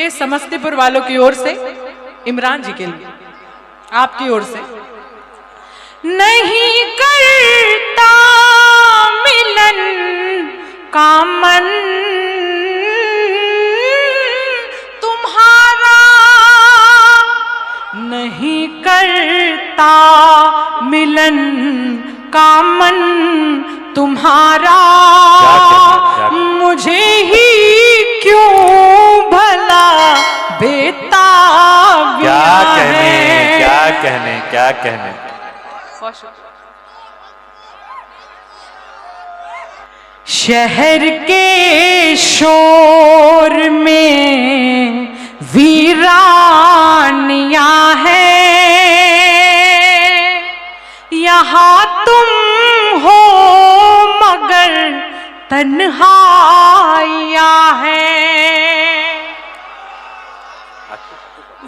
ये समस्तीपुर वालों की ओर से इमरान जी के लिए, आपकी ओर से। नहीं करता मिलन का मन तुम्हारा, नहीं करता मिलन का मन तुम्हारा, मुझे ही क्यों भला बेताबिया है। क्या कहने क्या कहने। शहर के शोर में वीरानियां हैं, यहाँ तुम हो मगर तन्हाइयां हैं।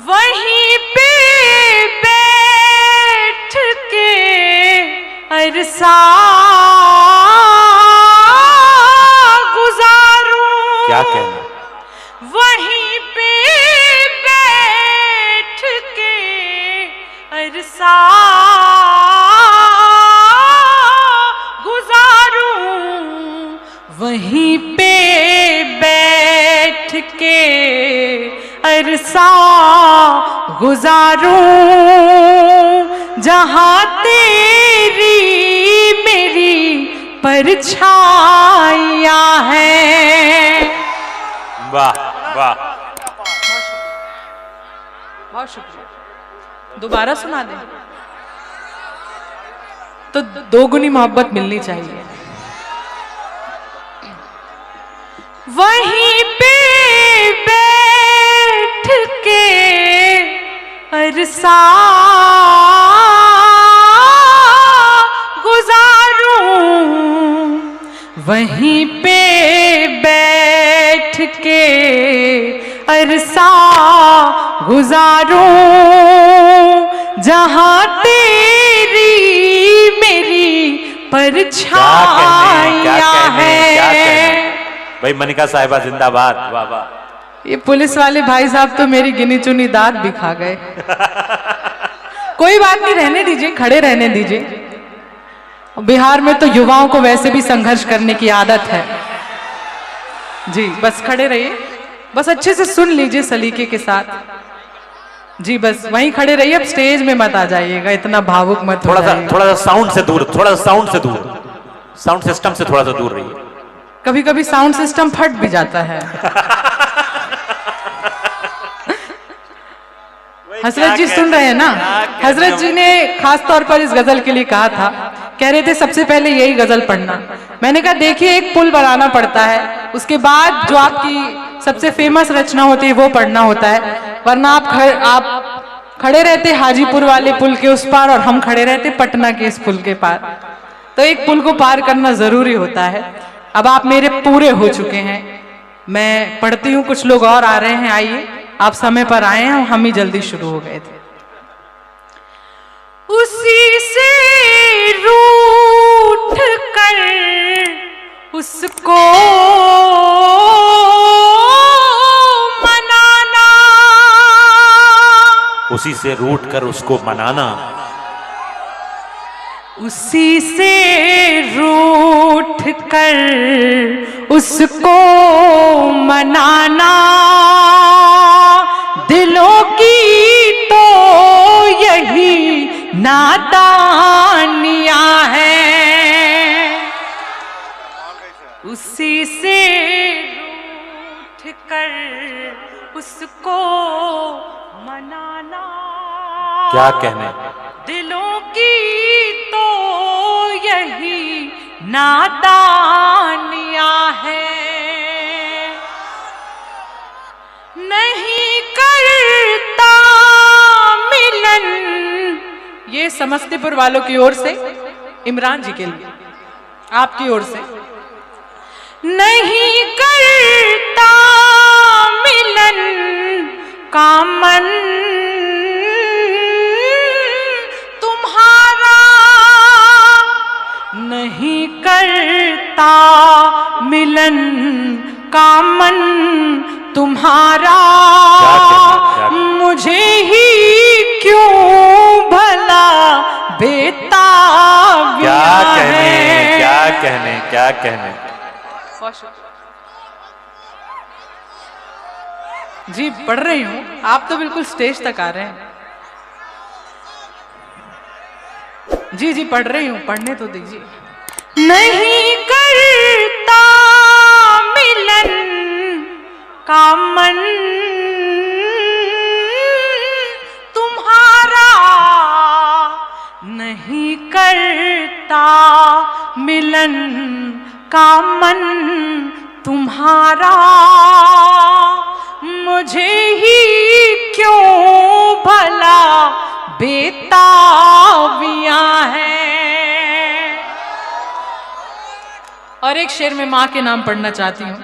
वहीं पे बैठ के अरसा गुजारूं, क्या कहना। वहीं पे बैठ के अरसा गुजारूं, वहीं पे बैठ के अरसा गुजारूं, जहां तेरी मेरी परछाइयां हैं। वाह वाह, बहुत शुक्रिया। दोबारा सुना दें तो दोगुनी मोहब्बत मिलनी चाहिए। वहीं पे बैठ के अरसा गुजारूं, वहीं पे बैठ के अरसा गुजारूं, जहां तेरी मेरी परछाइयां हैं। भाई मनिका साहिबा जिंदाबाद। वाह वाह। ये पुलिस वाले भाई साहब तो मेरी गिनी चुनी दाद भी खा गए। कोई बात नहीं, रहने दीजिए, खड़े रहने दीजिए। बिहार में तो युवाओं को वैसे भी संघर्ष करने की आदत है जी। बस खड़े रहिए, बस अच्छे से सुन लीजिए सलीके के साथ जी। बस वहीं खड़े रहिए, अब स्टेज में मत आ जाइएगा, इतना भावुक मत। थोड़ा सा साउंड से दूर, थोड़ा सा साउंड से दूर, साउंड सिस्टम से थोड़ा सा दूर रहिए। कभी कभी साउंड सिस्टम फट भी जाता है। हजरत जी सुन रहे हैं ना? हजरत जी ने खास तौर पर इस गजल के लिए कहा था, कह रहे थे सबसे पहले यही गजल पढ़ना। मैंने कहा देखिए, एक पुल बनाना पड़ता है, उसके बाद जो आपकी सबसे फेमस रचना होती है वो पढ़ना होता है, वरना आप खड़े रहते हाजीपुर वाले पुल के उस पार और हम खड़े रहते पटना के इस पुल के पार। तो एक पुल को पार करना जरूरी होता है। अब आप मेरे पूरे हो चुके हैं, मैं पढ़ती हूँ, कुछ लोग और आ रहे हैं। आइए, आप समय पर आए हैं, हम ही जल्दी शुरू हो गए थे। उसी से रूठ कर उसको मनाना, उसी से रूठ कर उसको मनाना, उसी से रूठ कर उसको मनाना, दिलों की तो यही नादानियां हैं। उसी से रूठ कर उसको मनाना, क्या कहने। दिलों की तो यही नादानियां हैं। नहीं करता मिलन, ये समस्तीपुर वालों की ओर से इमरान जी के लिए, आपकी ओर से। नहीं करता मिलन का मन तुम्हारा, नहीं करता मिलन का मन तुम्हारा, तुम्हारा मुझे ही क्यों भला बेताबिया है। क्या कहने क्या कहने। जी पढ़ रही हूँ, आप तो बिल्कुल स्टेज तक आ रहे हैं। जी जी पढ़ रही हूँ, पढ़ने तो दीजिए। नहीं करता मिलन का मन तुम्हारा, नहीं करता मिलन का मन तुम्हारा, मुझे ही क्यों भला बेताबियां हैं। और एक शेर में माँ के नाम पढ़ना चाहती हूँ।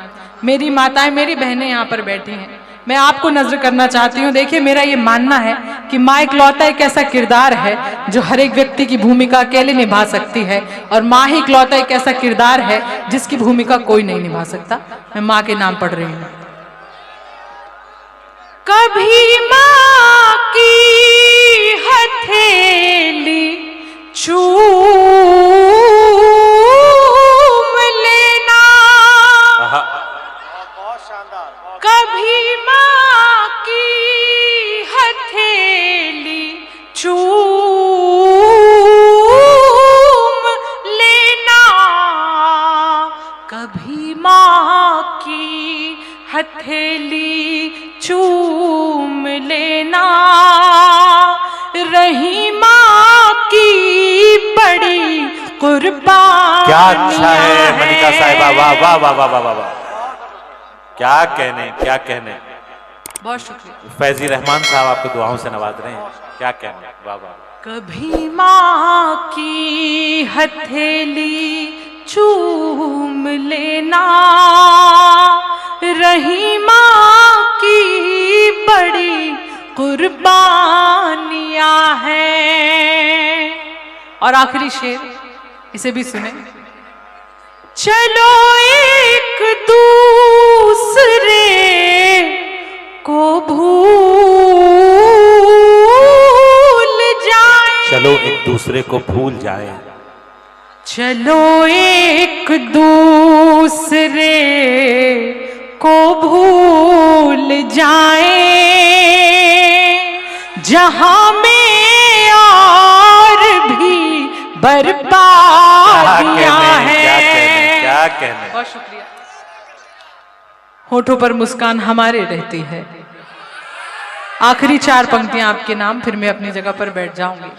मेरी माताएं, मेरी बहनें यहाँ पर बैठी हैं, मैं आपको नजर करना चाहती हूँ। देखिए, मेरा ये मानना है कि माँ इकलौता एक ऐसा किरदार है जो हर एक व्यक्ति की भूमिका अकेले निभा सकती है, और माँ ही इकलौता एक ऐसा किरदार है जिसकी भूमिका कोई नहीं निभा सकता। मैं माँ के नाम पढ़ रही हूँ। कभी माँ की हथेली चूम लेना, कभी माँ की हथेली चूम लेना, कभी माँ की हथेली चूम लेना, रही माँ की बड़ी कुर्बानियां। क्या अच्छा है मनिका साहिबा, वाह वाह वाह वाह वाह वाह, क्या कहने क्या कहने। बहुत शुक्रिया। फैजी रहमान साहब आपको दुआओं से नवाज रहे हैं, क्या कहने, वाह वाह। कभी माँ की हथेली चूम लेना, रही माँ की बड़ी कुर्बानियां हैं। और आखिरी शेर, इसे भी सुने। चलो एक दूसरे को भूल जाए, चलो एक दूसरे को भूल जाए, चलो एक दूसरे को भूल जाए, जहां में और भी बर्बादियां हैं। क्या कहने। बहुत शुक्रिया। होठों पर मुस्कान हमारे रहती है। आखिरी 4 पंक्तियां आपके नाम, फिर मैं अपनी जगह पर बैठ जाऊंगी।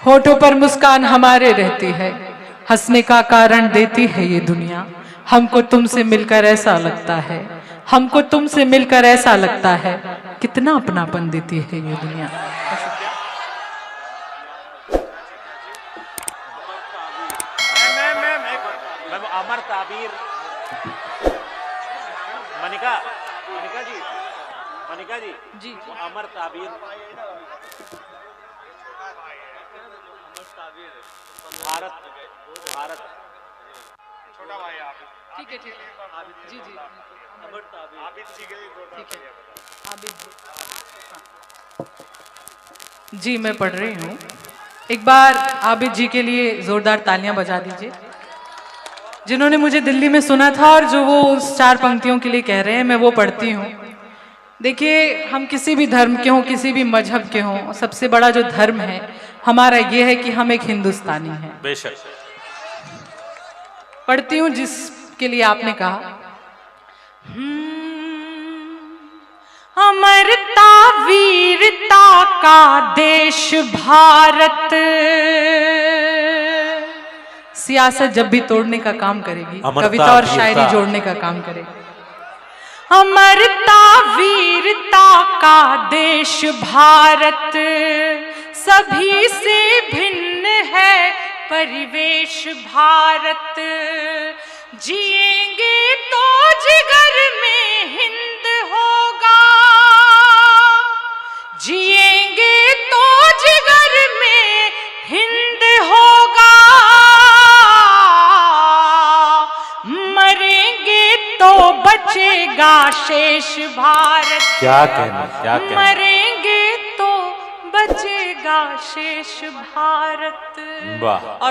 होठों पर मुस्कान हमारे रहती है, हंसने का कारण देती है ये दुनिया, हमको तुमसे मिलकर ऐसा लगता है, हमको तुमसे मिलकर ऐसा लगता है, कितना अपनापन देती है ये दुनिया। अमर ताबीर मनिका जी जी अमर ताबीर भारत छोटा भाई आप। ठीक है जी जी अमर ताबीर ठीक है जी। मैं पढ़ रही हूँ। एक बार आबिद जी के लिए जोरदार तालियां बजा दीजिए, जिन्होंने मुझे दिल्ली में सुना था और जो वो उस 4 पंक्तियों के लिए कह रहे हैं, मैं वो पढ़ती हूँ। देखिए, हम किसी भी धर्म के हों, किसी भी मजहब के हों, सबसे बड़ा जो धर्म है हमारा ये है कि हम एक हिंदुस्तानी हैं। बेशक। पढ़ती हूँ जिसके लिए आपने कहा। अमरता वीरता का देश भारत, सियासत जब भी तोड़ने का काम करेगी, कविता और शायरी जोड़ने का काम करेगी। अमरता वीरता का देश भारत, सभी से भिन्न है परिवेश भारत, जिएंगे तो जिगर में हिंद होगा, जिएंगे तो जिगर में हिंद होगा, मरेंगे तो बचेगा शेष भारत। क्या कहना, क्या कहना। मरेंगे तो बचेगा शेष भारत। वाह।